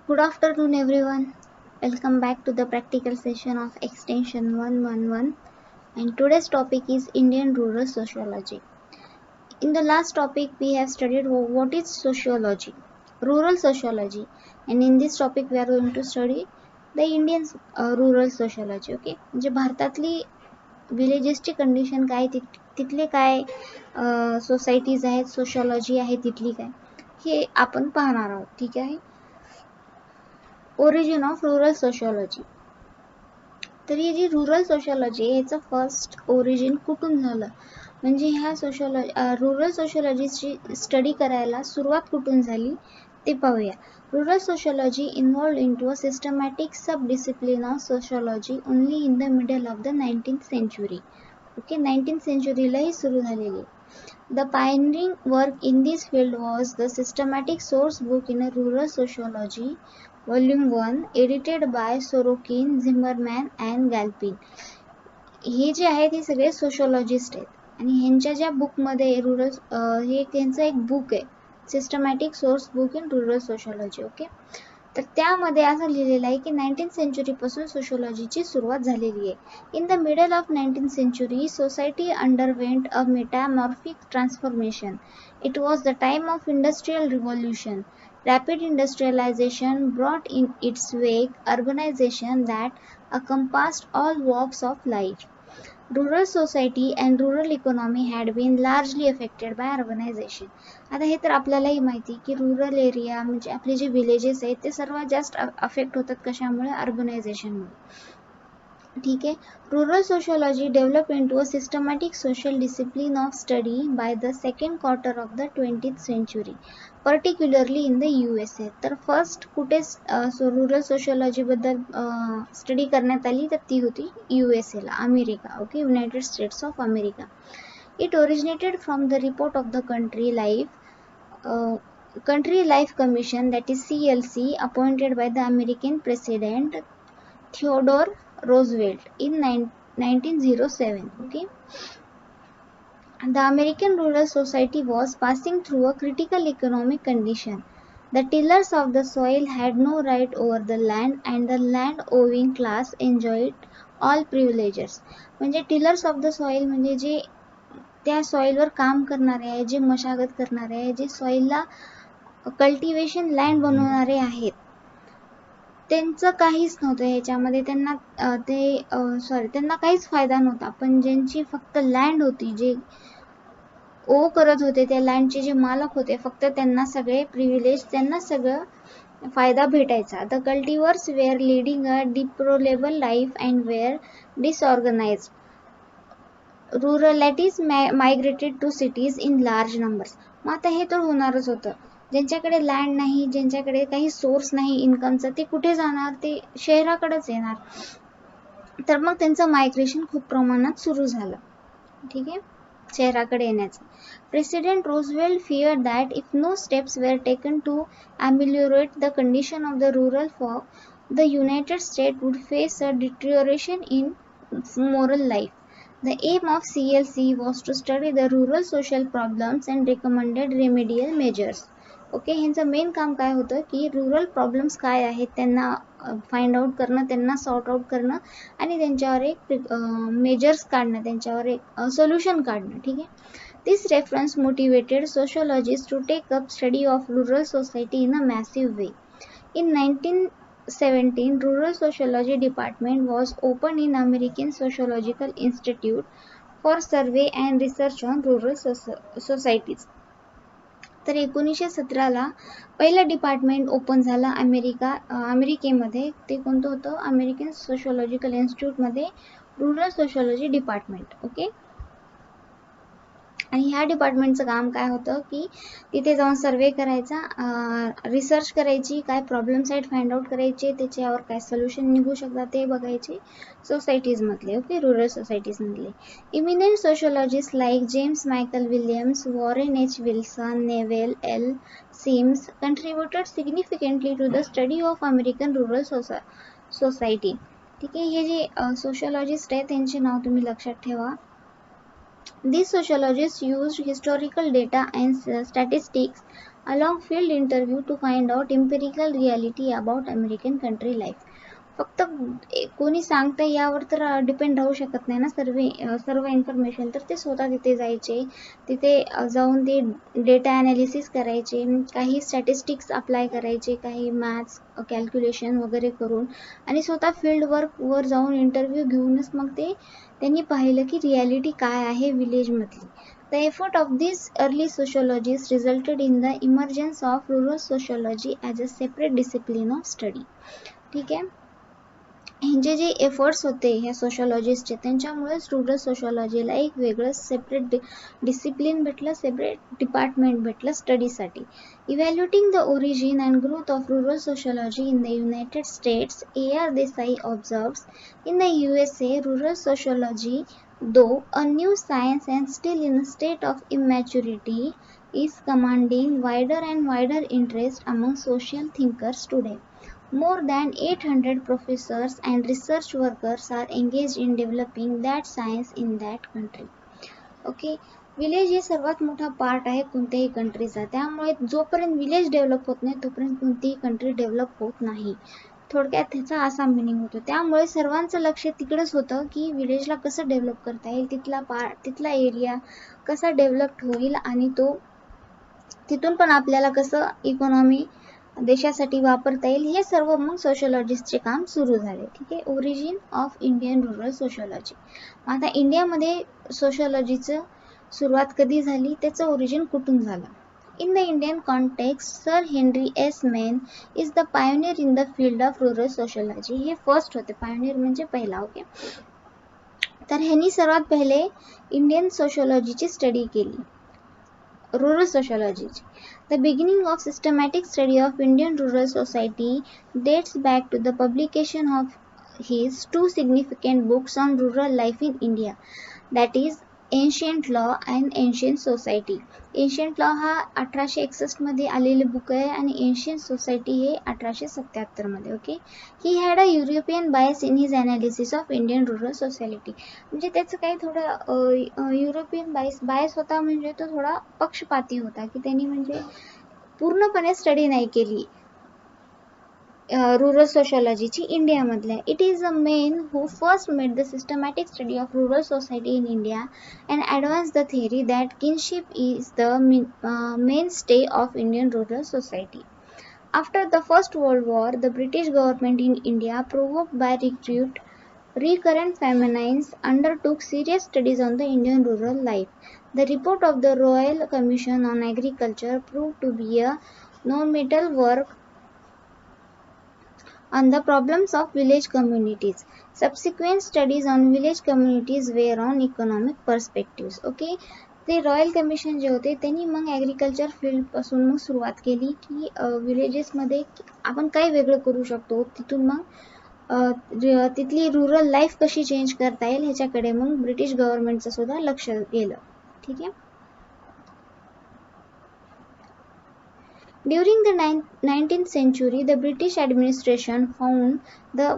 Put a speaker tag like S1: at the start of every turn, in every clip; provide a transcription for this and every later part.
S1: Good afternoon, everyone. Welcome back to the practical session of Extension 111. And today's topic is Indian rural sociology. In the last topic, we have studied what is sociology, rural sociology, and in this topic, we are going to study the Indian rural sociology. Okay, म्हणजे भारतातली विलेजेसची condition काय, तिथले काय societies आहेत, sociology आहे तिथली काय, हे आपण पाहणार आहोत. ठीक आहे. Origin of rural sociology. तर ही जी रूरल सोशॉलॉजी याचं फर्स्ट ओरिजिन कुठून झालं, म्हणजे ह्या रूरल सोशॉलॉजीची स्टडी करायला सुरुवात कुठून झाली ते पाहूया. Rural sociology involved into a systematic sub discipline of sociology only in the middle of the 19th century. Okay, 19th सेंचुरीला ही सुरू झालेली. The pioneering work in this field was the systematic source book in a rural sociology, Volume 1, edited by Sorokin, Zimmerman and Galpin. हे जे आहेत हे सगळे sociologist आहेत आणि ह्यांच्या ज्या बुकमध्ये हे त्यांचं एक बुक आहे, systematic source book in rural sociology. Okay, तर त्यामध्ये असं लिहिलेलं आहे की 19th सेंचुरीपासून सोशोलॉजीची सुरुवात झालेली आहे. In the middle of 19th century society underwent a metamorphic transformation. It was the time of industrial revolution. Rapid industrialization brought in its wake urbanization that encompassed all walks of life. Rural society and rural economy had been largely affected by urbanization. आता हे तर आपल्यालाही माहिती की rural area म्हणजे आपले जे villages आहेत ते सर्वात जास्त अफेक्ट होतात कशामुळे, अर्बनायझेशनमुळे. ठीक आहे. Rural sociology develop into a systematic social discipline of study by the second quarter of the 20th century, particularly in the USA. तर फर्स्ट कुठे रूरल सोशोलॉजीबद्दल स्टडी करण्यात आली तर ती होती USAला, America. Okay, United States of America. It originated from the report of the Country Life Commission, that is CLC, appointed by the American President Theodore Roosevelt in 1907. Okay, the American rural society was passing through a critical economic condition. The tillers of the soil had no right over the land and the land owning class enjoyed all privileges. म्हणजे tillers of the soil म्हणजे जे त्या सॉइलवर काम करणारे आहे, जे मशागत करणारे आहे, जे सॉइलला कल्टिवेशन लँड बनवणारे आहेत, त्यांचं काहीच नव्हतं ह्याच्यामध्ये. त्यांना काहीच फायदा नव्हता. पण ज्यांची फक्त लँड होती, जे ओ करत होते, त्या लँडचे जे मालक होते, फक्त त्यांना सगळे प्रिव्हिलेज, त्यांना सगळं फायदा भेटायचा. The cultivators were leading a deplorable life and were disorganized. Ruralites migrated to cities in large numbers. मग आता हे तर होणारच होतं. ज्यांच्याकडे लँड नाही, ज्यांच्याकडे काही सोर्स नाही इन्कमचा, ते कुठे जाणार, ते शहराकडेच येणार. तर मग त्यांचं मायग्रेशन खूप प्रमाणात सुरू झालं. ठीक आहे, शहराकडे येण्याचं. President Roosevelt feared that if no steps were taken to ameliorate the condition of the rural folk, the United States would face a deterioration in moral life. The aim of CLC was to study the rural social problems and recommended remedial measures. Okay, ह्यांचं main काम काय होतं की rural problems काय आहेत त्यांना find out करणं, त्यांना सॉर्ट आउट करणं आणि त्यांच्यावर एक मेजर्स काढणं, त्यांच्यावर एक सोल्युशन काढणं. ठीक आहे. This reference motivated sociologist to take up study of rural society in a massive way. In 1917, Rural Sociology Department was opened in American Sociological Institute for survey and research on rural societies. तर 1917ला पहिलं department open झालं अमेरिकेमध्ये. ते कोणतं होतं, American sociological इन्स्टिट्यूटमध्ये rural sociology department. Okay, आणि ह्या डिपार्टमेंटचं काम काय होतं की तिथे जाऊन सर्वे करायचा, रिसर्च करायची, काय प्रॉब्लेम्स आहेत फाइंड आउट करायचे, त्याच्यावर काय सोल्युशन निघू शकतात ते बघायचे सोसायटीजमधले. ओके, रूरल सोसायटीजमधले. Eminent sociologist like James Michael Williams, Warren H Wilson, Newell L Sims contributed significantly to the study of American rural society. ठीक आहे, हे जे सोशोलॉजिस्ट आहेत त्यांचे नाव तुम्ही लक्षात ठेवा. These sociologists used historical data and statistics along field interview to find out empirical reality about American country life. फक्त कोणी सांगतंय यावर तर डिपेंड राहू शकत नाही ना सर्व इन्फॉर्मेशन. तर ते स्वतः तिथे जायचे, तिथे जाऊन ते डेटा ॲनालिसिस करायचे, काही स्टॅटिस्टिक्स अप्लाय करायचे, काही मॅथ्स कॅल्क्युलेशन वगैरे करून, आणि स्वतः फील्ड वर जाऊन इंटरव्ह्यू घेऊनच मग त्यांनी पाहिलं की रियालिटी काय आहे विलेजमधली. The effort of these early sociologists resulted in the emergence of rural sociology as a separate discipline of study. ठीक आहे. ह्यांचे जे एफर्ट्स होते ह्या सोशॉलॉजिस्टचे, त्यांच्यामुळेच रुरल सोशॉलॉजीला एक वेगळं सेपरेट डिसिप्लिन भेटलं, सेपरेट डिपार्टमेंट भेटलं स्टडीसाठी. Evaluating the origin and growth of rural sociology in the United States, A.R. Desai observes, in the USA, rural sociology, though a new science and still in a state of immaturity, is commanding wider and wider interest among social thinkers today. More than 800 professors and research workers are engaged in developing that science in that country. Okay, village हे सर्वात मोठा part आहे कोणत्याही कंट्रीचा. त्यामुळे जोपर्यंत village develop होत नाही तोपर्यंत कोणतीही कंट्री डेव्हलप होत नाही. थोडक्यात त्याचा असा मिनिंग होतो. त्यामुळे सर्वांचं लक्ष तिकडेच होतं की विलेजला कसं डेव्हलप करता येईल, तिथला एरिया कसा डेव्हलप होईल, आणि तो तिथून पण आपल्याला कसं इकॉनॉमी देशासाठी वापरता येईल, हे सर्व मग सोशॉलॉजिस्टचे काम सुरू झाले. ठीक आहे. Origin of Indian rural sociology. आता इंडियामध्ये सोशॉलॉजीचं सुरुवात कधी झाली, त्याचं ओरिजिन कुठून झालं. In the Indian context, sir Henry S Maine is the pioneer in the field of rural sociology. हे फर्स्ट होते, पायोनियर म्हणजे पहिला. ओके. तर ह्यांनी सर्वात पहिले इंडियन सोशॉलॉजीची स्टडी केली, rural sociology. The beginning of systematic study of Indian rural society dates back to the publication of his two significant books on rural life in India, that is Ancient Law and Ancient Society. Ancient Law हा 1861 मध्ये आलेले book आहे आणि Ancient Society हे 1877 मध्ये. Okay. He had a European bias in his analysis of Indian rural society. म्हणजे त्याचं काही थोडं युरोपियन बायस होता, म्हणजे तो थोडा पक्षपाती होता की त्यांनी म्हणजे पूर्णपणे स्टडी नाही केली rural sociologyची इंडियामधल्या. It is a man who first made the systematic study of rural society in India and advanced the theory that kinship is the mainstay of Indian rural society. After the First World War, the British government in India, provoked by recurrent famines, undertook serious studies on the Indian rural life. The report of the Royal Commission on Agriculture proved to be a monumental work on the problems of village communities. Subsequent studies on village communities were on economic perspectives. Okay. ते royal commission जे होते त्यांनी मग agriculture field पासून मग सुरुवात केली की विलेजेसमध्ये आपण काय वेगळं करू शकतो, तिथून मग तिथली रुरल लाईफ कशी चेंज करता येईल ह्याच्याकडे मग ब्रिटिश गव्हर्नमेंटचं सुद्धा लक्ष गेलं. ठीक आहे. During the 19th century, the British administration found the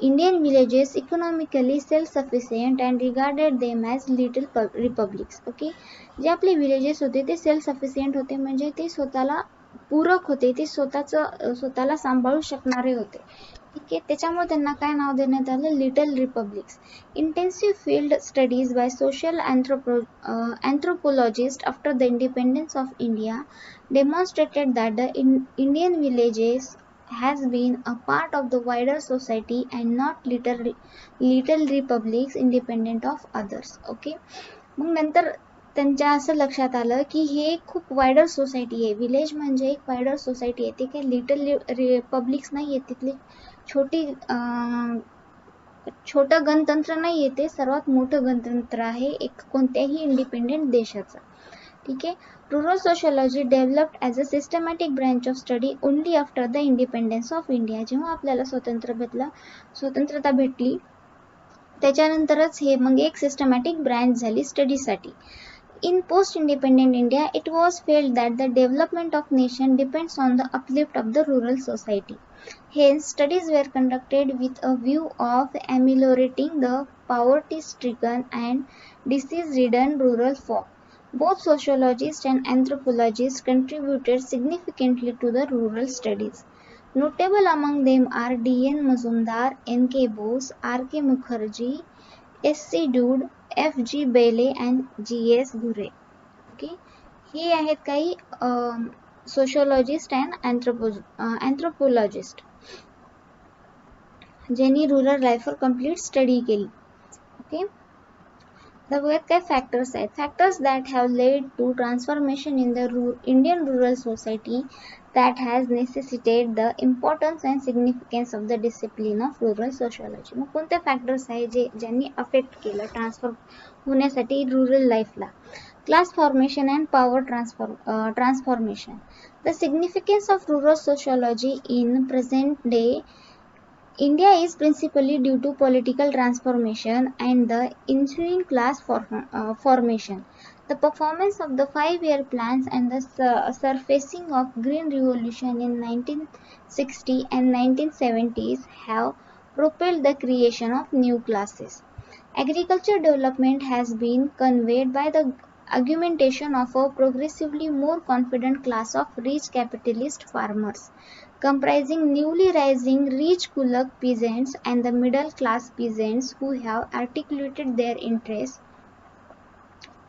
S1: Indian villages economically self-sufficient and regarded them as little republics. Okay, जे आपले villages होते ते self-sufficient होते, म्हणजे ते स्वतःला पूरक होते, ते स्वतःला सांभाळू शकणारे होते. ठीक आहे. त्याच्यामुळे त्यांना काय नाव देण्यात आलं, little republics. Intensive field studies by social anthropologists after the independence of India demonstrated that the Indian villages has been a part of the wider society and not little republics independent of others. Okay. मग नंतर त्यांच्या असं लक्षात आलं की हे खूप wider society आहे, विलेज म्हणजे एक वायडर सोसायटी आहे, ते काही लिटल रिपब्लिक्स नाही आहे, तिथली छोटं गणतंत्र नाही आहे, ते सर्वात मोठं गणतंत्र आहे एक कोणत्याही इंडिपेंडेंट देशाचं. ठीक आहे. Rural sociology developed as a systematic branch of study only after the independence of India. जेव्हा आपल्याला स्वतंत्रता भेटली त्याच्यानंतरच हे मग एक सिस्टमॅटिक ब्रँच झाली स्टडीसाठी. In post-independent India, it was felt that the development of nation depends on the uplift of the rural society. Hence, studies were conducted with a view of ameliorating the poverty-stricken and disease-ridden rural folk. Both sociologists and anthropologists contributed significantly to the rural studies. Notable among them are D.N. Mazumdar, N.K. Bose, R.K. Mukherjee, S.C. Dude, F.G. Bailey and G.S. Gure. Okay, हे आहेत काही sociologist and anthropologist ज्यांनी rural लाईफवर complete study केली. Okay, तर बघूयात काय factors आहेत. Factors that have led to transformation in the Indian rural society that has necessitated the importance and significance of the discipline of rural sociology. मग कोणते factors आहे जे ज्यांनी अफेक्ट केलं ट्रान्सफॉर्म होण्यासाठी रुरल लाईफला. Class formation and power transformation. The significance of rural sociology in present day India is principally due to political transformation and the ensuing class formation. The performance of the 5-year plans and the surfacing of Green Revolution in 1960 and 1970s have propelled the creation of new classes. Agriculture development has been conveyed by the augmentation of a progressively more confident class of rich capitalist farmers, comprising newly rising rich Kulak peasants and the middle class peasants who have articulated their interests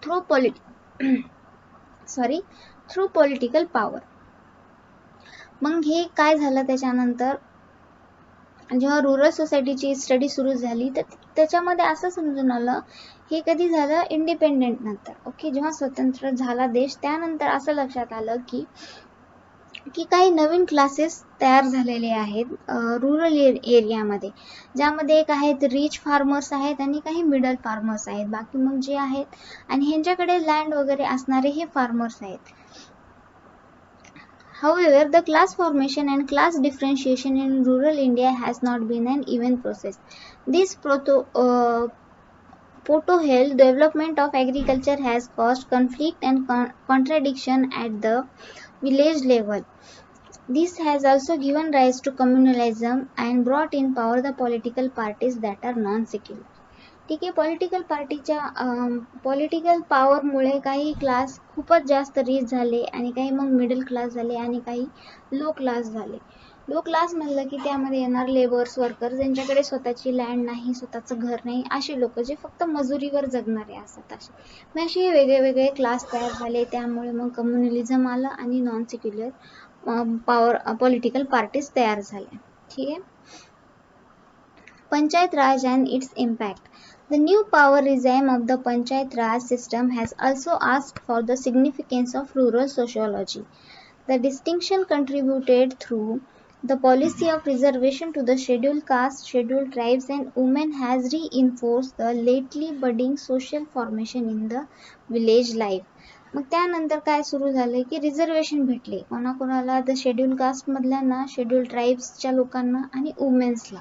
S1: through political power. मग हे काय झालं त्याच्यानंतर जेव्हा rural सोसायटीची study सुरू झाली तर त्याच्यामध्ये असं समजून आलं हे कधी झालं इंडिपेंडेंट नंतर. ओके, जेव्हा स्वतंत्र झाला देश त्यानंतर असं लक्षात आलं की काही नवीन क्लासेस तयार झालेले आहेत रुरल एरियामध्ये, ज्यामध्ये एक आहेत रिच फार्मर्स आहेत आणि काही मिडल फार्मर्स आहेत, बाकी मग जे आहेत आणि ह्यांच्याकडे लँड वगैरे असणारे हे फार्मर्स आहेत. However, the class formation and class differentiation in rural India has not been an even process. This proto-held development of agriculture has caused conflict and contradiction at the village level. This has also given rise to communalism and brought in power the political parties that are non-secular. ठीक आहे, political पार्टीच्या political पॉवरमुळे काही class खूपच जास्त rich झाले आणि काही मग मिडल क्लास झाले आणि काही लो क्लास झाले. लो क्लास म्हणलं की त्यामध्ये येणार लेबर्स, वर्कर्स, ज्यांच्याकडे स्वतःची लँड नाही, स्वतःचं घर नाही, असे लोक जे फक्त मजुरीवर जगणारे असतात. असे वेगळे वेगळे क्लास तयार झाले. त्यामुळे मग कम्युनलिझम आलं आणि non secular power political parties तयार झाल्या. ठीक आहे. Panchayat Raj and its impact. The new power regime of the Panchayat Raj system has also asked for the significance of rural sociology. The distinction contributed through the policy of reservation to the scheduled castes, scheduled tribes and women has reinforced the lately budding social formation in the village life. मग त्यानंतर काय सुरू झाले की reservation भेटले कोणाकोणाला, the schedule caste मधल्यांना, schedule ट्राइब्सच्या लोकांना आणि वुमेन्सला.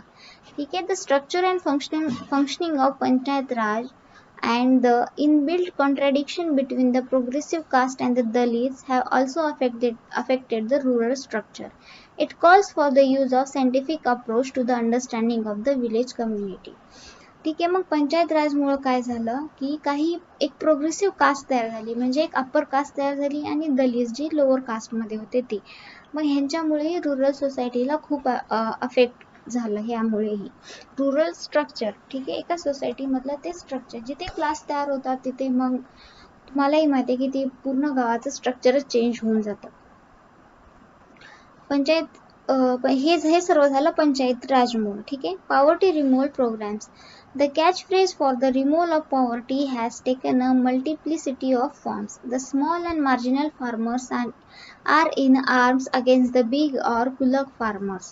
S1: ठीक आहे. The structure and functioning of panchayat Raj and the inbuilt contradiction between the progressive caste and the Dalits have also affected the rural structure. It calls for the use of scientific approach to the understanding of the village community. ठीक आहे. मग पंचायत राजमुळे काय झालं की काही एक progressive caste तयार झाली, म्हणजे एक अप्पर कास्ट तयार झाली आणि दलित जी लोअर कास्टमध्ये होते ती. मग ह्यांच्यामुळे रुरल सोसायटीला खूप अफेक्ट झालं. ह्यामुळेही रुरल स्ट्रक्चर, ठीक आहे, एका सोसायटी मधलं ते स्ट्रक्चर, जिथे क्लास तयार होतात तिथे मग तुम्हालाही माहिती आहे की ते पूर्ण गावाचं स्ट्रक्चरच चेंज होऊन जातं. पंचायत हे सर्व झालं पंचायत राजमुळे. ठीक आहे. Poverty removal programmes. The catchphrase for the removal of poverty has taken a multiplicity of forms. The small and marginal farmers are in arms against the big or Kulak farmers.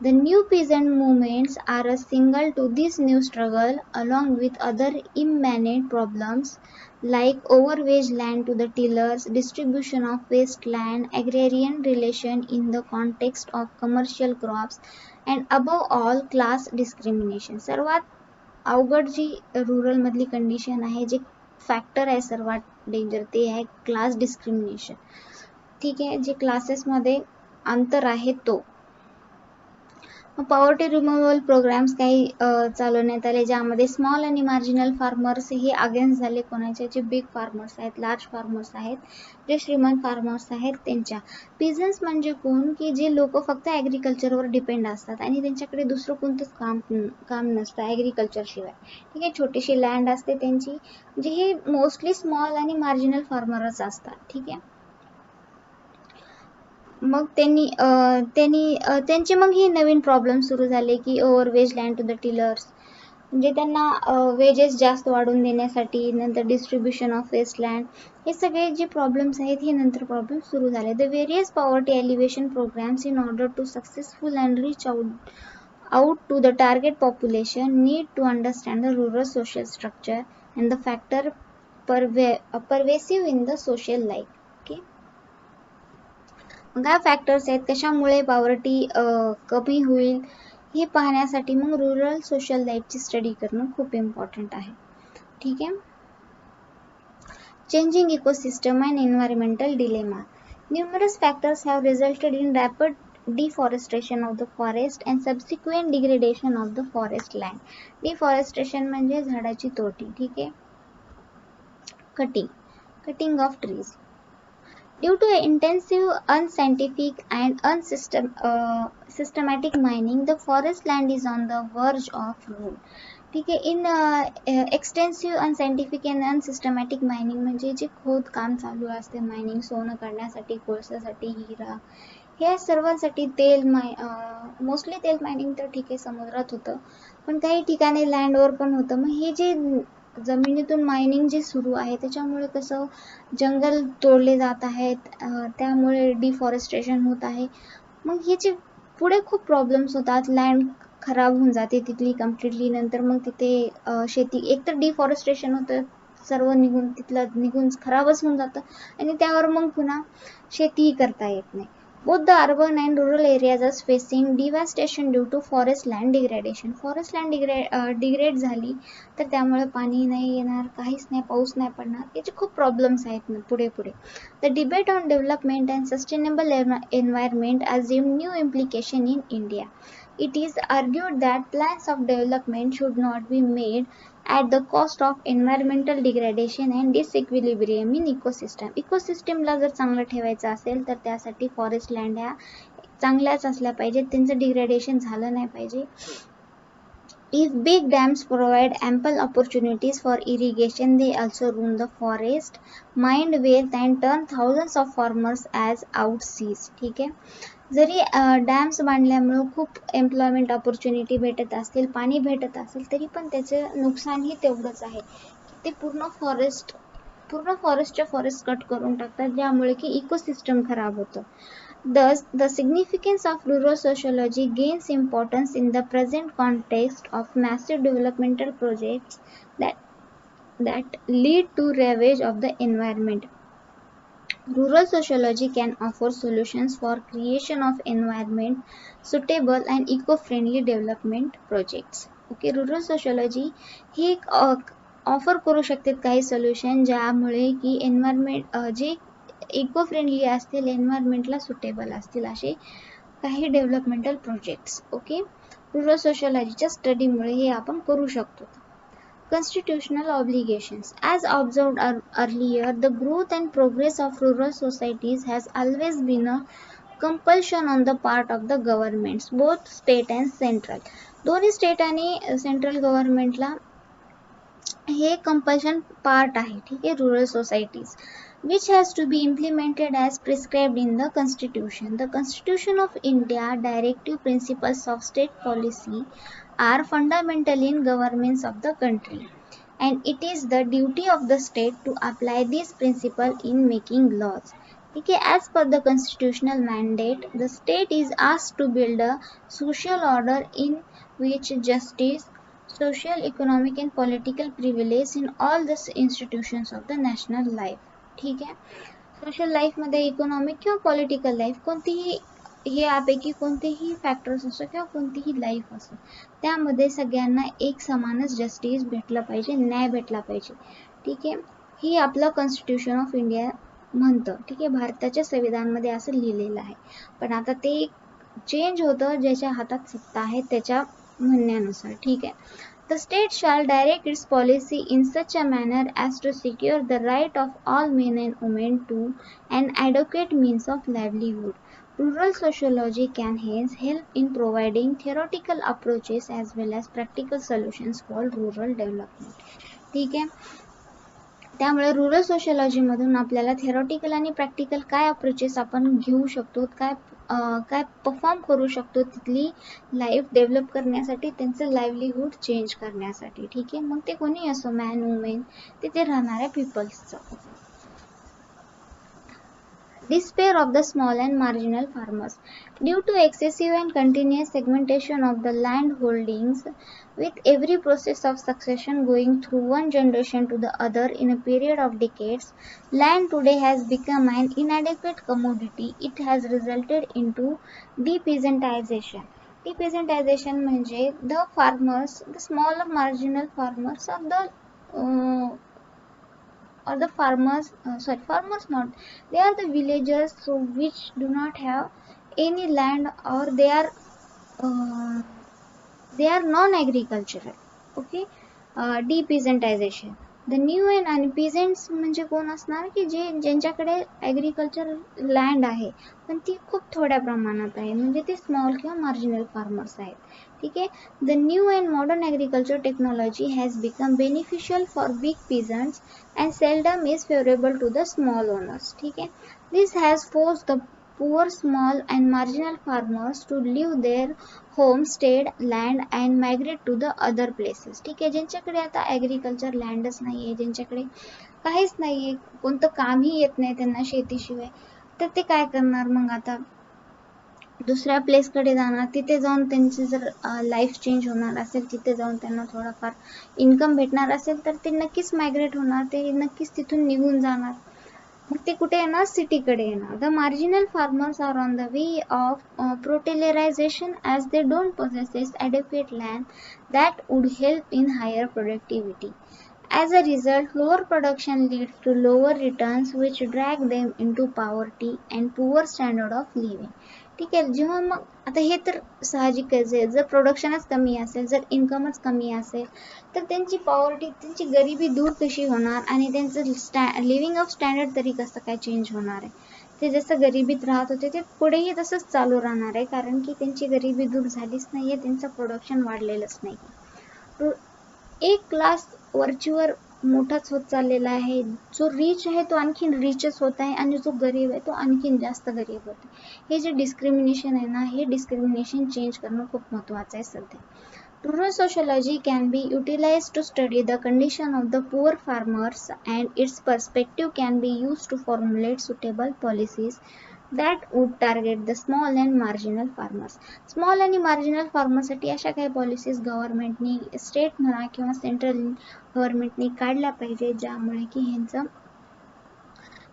S1: The new peasant movements are a signal to this new struggle, along with other immanent problems like overwaged land to the tillers, distribution of waste land, agrarian relation in the context of commercial crops, and above all class discrimination. सर्वात अवघड जी rural मधली condition आहे, जे factor आहे सर्वात danger, ते आहे class discrimination. ठीक आहे. जे क्लासेस मध्ये अंतर आहे तो. पॉवर्टी रिमूव्हल प्रोग्राम्स काही चालवण्यात आले, ज्यामध्ये स्मॉल आणि मार्जिनल फार्मर्स हे अगेन्स्ट झाले कोणाचे, जे बिग फार्मर्स आहेत, लार्ज फार्मर्स आहेत, जे श्रीमंत फार्मर्स आहेत त्यांच्या. पिझन्स म्हणजे कोण, की जे लोक फक्त ॲग्रिकल्चरवर डिपेंड असतात आणि त्यांच्याकडे दुसरं कोणतंच काम नसतं ॲग्रिकल्चर शिवाय. ठीक आहे, छोटीशी लँड असते त्यांची, जे हे मोस्टली स्मॉल आणि मार्जिनल फार्मरच असतात. ठीक आहे, मग त्यांचे मग हे नवीन प्रॉब्लेम सुरू झाले की over wage land to the tillers, म्हणजे त्यांना वेजेस जास्त वाढवून देण्यासाठी, नंतर डिस्ट्रीब्युशन ऑफ वेस्ट लँड, हे सगळे जे प्रॉब्लेम्स आहेत हे नंतर प्रॉब्लेम सुरू झाले. The various poverty alleviation programmes in order to successful and reach out to the target population need to understand the rural social structure and the factor pervasive in the social life. Okay, काय factors आहेत, कशामुळे poverty कमी होईल हे पाहण्यासाठी मग rural social लाईफची study करणं खूप इम्पॉर्टंट आहे. ठीक आहे, changing ecosystem and environmental dilemma. Numerous factors have रिझल्टेड in rapid deforestation of the forest and subsequent degradation of the forest land. Deforestation म्हणजे झाडाची तोडणी. ठीक आहे, cutting of trees. Due to intensive, unscientific and systematic mining, the forest land is on the verge of ruin. ठीक आहे, in extensive, unscientific and unsystematic mining म्हणजे जे खोदकाम चालू असते, मायनिंग सोनं काढण्यासाठी, कोळशासाठी, हिरा, या सर्वांसाठी तेल मोस्टली तेल मायनिंग तर ठीक आहे समुद्रात होतं, पण काही ठिकाणी लँडवर पण होतं. मग हे जे जमिनीतून मायनिंग जे सुरू आहे त्याच्यामुळे कसं जंगल तोडले जात आहेत, त्यामुळे डिफॉरेस्टेशन होत आहे. मग ह्याचे पुढे खूप प्रॉब्लेम्स होतात, लँड खराब होऊन जाते तिथली कम्प्लिटली. नंतर मग तिथे शेती, एकतर डिफॉरेस्टेशन होतं, सर्व निघून खराबच होऊन जातं आणि त्यावर मग पुन्हा शेतीही करता येत नाही. Both the urban and rural areas are facing devastation due to forest land degradation. Forest land degrade झाली तर त्यामुळे पाणी नाही येणार, काहीच नाही, पाऊस नाही पडणार, याचे खूप प्रॉब्लेम्स आहेत ना पुढे. The debate on development and sustainable environment assume new implication in India. It is argued that plans of development should not be made at the cost of environmental degradation and disequilibrium in ecosystem. इकोसिस्टमला जर चांगलं ठेवायचं असेल तर त्यासाठी forest land ह्या चांगल्याच असल्या पाहिजेत, त्यांचं डिग्रेडेशन झालं नाही पाहिजे. If big dams provide ample opportunities for irrigation, they also ruin the forest, mine wealth and turn thousands of farmers as outseas. ठीक आहे, जरी डॅम्स बांधल्यामुळे खूप एम्प्लॉयमेंट ऑपॉर्च्युनिटी भेटत असतील, पाणी भेटत असेल, तरी पण त्याचं नुकसानही तेवढंच आहे की ते पूर्ण फॉरेस्ट कट करून टाकतात, ज्यामुळे की इकोसिस्टम खराब होतं. Thus, the significance of rural sociology gains importance in the present context of massive developmental projects that lead to ravage of the environment. Rural sociology can offer solutions for creation of environment suitable and eco-friendly development projects. Okay, rural sociology he offer करू शकते काही solution ज्यामुळे की environment जे eco friendly असतील, एन्व्हायरमेंटला suitable असतील असे काही डेव्हलपमेंटल प्रोजेक्ट्स. ओके, रुरल सोशलॉजीच्या स्टडीमुळे हे आपण करू शकतो. Constitutional obligations. As observed earlier, the growth and progress of rural societies has always been a compulsion on the part of the governments, both state and central. दोन्ही state आणि central गव्हर्नमेंटला हे compulsion part आहे. ठीक आहे, rural societies which has to be implemented as prescribed in the Constitution. The Constitution of India directive principles of state policy are fundamental in governance of the country, and it is the duty of the state to apply these principles in making laws. Okay, as per the constitutional mandate, the state is asked to build a social order in which justice, social, economic and political prevails in all the institutions of the national life. ठीक आहे, social life मध्ये economic किंवा political life कोणतीही, हे यापैकी कोणतेही factors असो किंवा कोणतीही लाईफ असो, त्यामध्ये सगळ्यांना एक समानच जस्टिस भेटलं पाहिजे, न्याय भेटला पाहिजे. ठीक आहे, ही आपलं कॉन्स्टिट्यूशन ऑफ इंडिया म्हणतं. ठीक आहे, भारताच्या संविधानामध्ये असं लिहिलेलं आहे. पण आता ते चेंज होतं ज्याच्या हातात सत्ता आहे त्याच्या म्हणण्यानुसार. ठीक आहे. The state shall direct its policy in such a manner as to secure the right of all men and women to an adequate means of livelihood. Rural sociology can hence help in providing theoretical approaches as well as practical solutions for rural development. ठीक आहे. त्यामुळे rural सोशिओलॉजीमधून आपल्याला theoretical आणि practical काय approaches आपण घेऊ शकतो, काय परफॉर्म करू शकतो तिथली लाईफ डेव्हलप करण्यासाठी, त्यांचं लाईव्हलीहूड चेंज करण्यासाठी. ठीक आहे. मग ते कोणी असो, मॅन वुमेन, तिथे राहणाऱ्या पीपल्सचं. Despair of the small and marginal farmers. Due to excessive and continuous segmentation of the land holdings, with every process of succession going through one generation to the other in a period of decades, land today has become an inadequate commodity. It has resulted into depeasantization. Depeasantization म्हणजे the farmers, the smaller marginal farmers of the or the farmers, farmers not, they are the villagers so which do not have any land, or uh, they are non-agricultural. Okay. Depeasantization. The new and unpeasants म्हणजे कोण असणार की ज्यांच्याकडे agriculture land आहे पण ती खूप थोड्या प्रमाणात आहे, म्हणजे ते स्मॉल किंवा मार्जिनल फार्मर्स आहेत. ठीक आहे. The new and modern agriculture technology has become beneficial for big peasants and seldom is favorable to the small owners. ठीक है. This has forced the poor, small and marginal farmers to leave their homestead land and migrate to the other places. ठीक आहे. ज्यांच्याकडे आता agriculture लँडच नाही आहे, ज्यांच्याकडे काहीच नाही आहे, कोणतं कामही येत नाही त्यांना शेतीशिवाय, तर ते काय करणार मग आता, दुसऱ्या प्लेसकडे जाणार, तिथे जाऊन त्यांची जर लाईफ चेंज होणार असेल, तिथे जाऊन त्यांना थोडाफार इन्कम भेटणार असेल तर ते नक्कीच मायग्रेट होणार, ते नक्कीच तिथून निघून जाणार, मग ते कुठे येणार, सिटीकडे येणार. The marginal farmers are on the way of proletarianization as they don't possess adequate land that would help in higher productivity. As a result, lower production leads to lower returns which drag them into poverty and poor standard of living. ठीक आहे. जेव्हा मग आता हे तर साहजिकच आहे, जर प्रोडक्शनच कमी असेल, जर इन्कमच कमी असेल तर त्यांची पॉवर्टी, त्यांची गरिबी दूर कशी होणार आणि त्यांचं लिव्हिंग ऑफ स्टँडर्ड तरी कसं काय चेंज होणार आहे. ते जसं गरिबीत राहत होते ते पुढेही तसंच चालू राहणार आहे, कारण की त्यांची गरिबी दूर झालीच नाही आहे, त्यांचं प्रोडक्शन वाढलेलंच नाही. एक क्लास वरचीवर मोठाच होत चाललेला आहे, जो रिच आहे तो आणखीन रिचच होत आहे आणि जो गरीब आहे तो आणखीन जास्त गरीब होत आहे. हे जे डिस्क्रिमिनेशन आहे ना, हे डिस्क्रिमिनेशन चेंज करणं खूप महत्त्वाचं आहे सध्या. Rural sociology can be utilized to study the condition of the poor farmers, and its perspective can be used to formulate suitable policies that would target the small and marginal farmers. Small आणि marginal फार्मरसाठी अशा काही policies गव्हर्नमेंटनी, state म्हणा किंवा central गव्हर्नमेंटनी काढल्या पाहिजे, ज्यामुळे की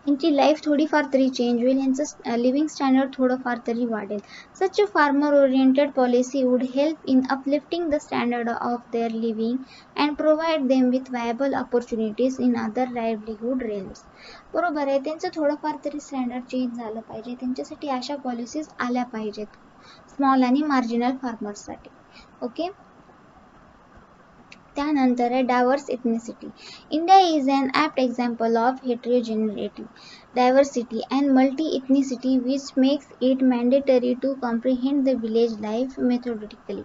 S1: यांची लाईफ थोडीफार तरी चेंज होईल, यांचं लिव्हिंग स्टँडर्ड थोडंफार तरी वाढेल. Such a farmer oriented policy would help in uplifting the standard of their living and provide them with viable opportunities in other livelihood realms. बरोबर आहे, त्यांचं थोडंफार तरी स्टँडर्ड चेंज झालं पाहिजे, त्यांच्यासाठी अशा पॉलिसीज आल्या पाहिजेत स्मॉल आणि मार्जिनल फार्मर्ससाठी. ओके. त्यानंतर आहे diverse ethnicity. India is an apt example of heterogeneity, diversity and multi ethnicity which makes it mandatory to comprehend the village life methodically.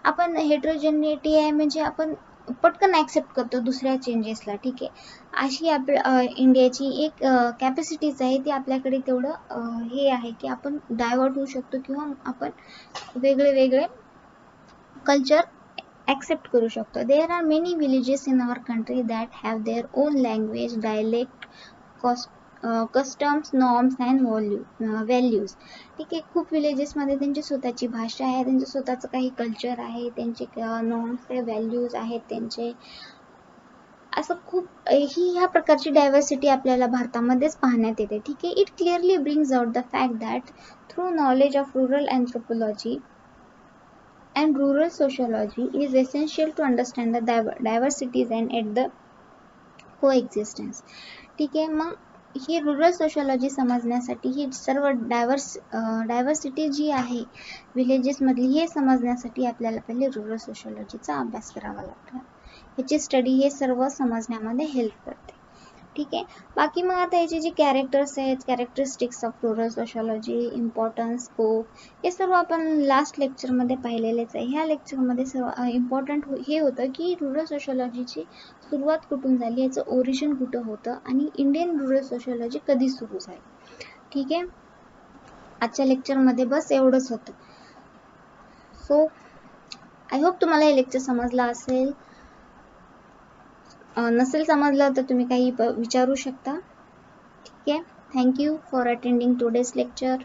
S1: आपण हेटेरोजेनिटी आहे म्हणजे आपण पटकन ॲक्सेप्ट करतो दुसऱ्या चेंजेसला. ठीक आहे. अशी इंडियाची एक कॅपॅसिटीज आहे, ती आपल्याकडे तेवढं हे आहे की आपण डायव्हर्ट होऊ शकतो किंवा आपण वेगळे कल्चर accept करू शकतो. There are many villages in our country that have their own language, dialect, customs, norms and values. ठीक आहे. खूप विलेजेसमध्ये त्यांची स्वतःची भाषा आहे, त्यांचं स्वतःचं काही कल्चर आहे, त्यांचे नॉर्म्स, व्हॅल्यूज आहेत त्यांचे. असं खूप ह्या प्रकारची डायव्हर्सिटी आपल्याला भारतामध्येच पाहण्यात येते. ठीक आहे. It clearly brings out the fact that through knowledge of rural anthropology and rural sociology is essential to understand the diversities and at the coexistence. ठीक आहे. मग ही रुरल सोशॉलॉजी समजण्यासाठी, ही सर्व डायव्हर्सिटी जी आहे विलेजेस मधली, हे समजण्यासाठी आपल्याला पहिले रुरल सोशॉलॉजीचा अभ्यास करावा लागतो. ह्याची स्टडी हे सर्व समजण्यामध्ये हेल्प करते. ठीक आहे. बाकी मग आता याचे जे कॅरेक्टर्स आहेत, characteristics of rural sociology, importance, scope, हे सर्व आपण लास्ट लेक्चरमध्ये पाहिलेलेच आहे. ह्या लेक्चरमध्ये सर्व इम्पॉर्टंट हे होतं की रुरल सोशॉलॉजीची सुरुवात कुठून झाली, याचं ओरिजिन कुठं होतं आणि इंडियन रुरल सोशॉलॉजी कधी सुरू झाली. ठीक आहे. आजच्या लेक्चरमध्ये बस एवढंच होतं. सो आय होप तुम्हाला हे लेक्चर समजलं असेल. नसेल समजलं तर तुम्ही काही विचारू शकता. ठीक आहे. Thank you for attending today's lecture.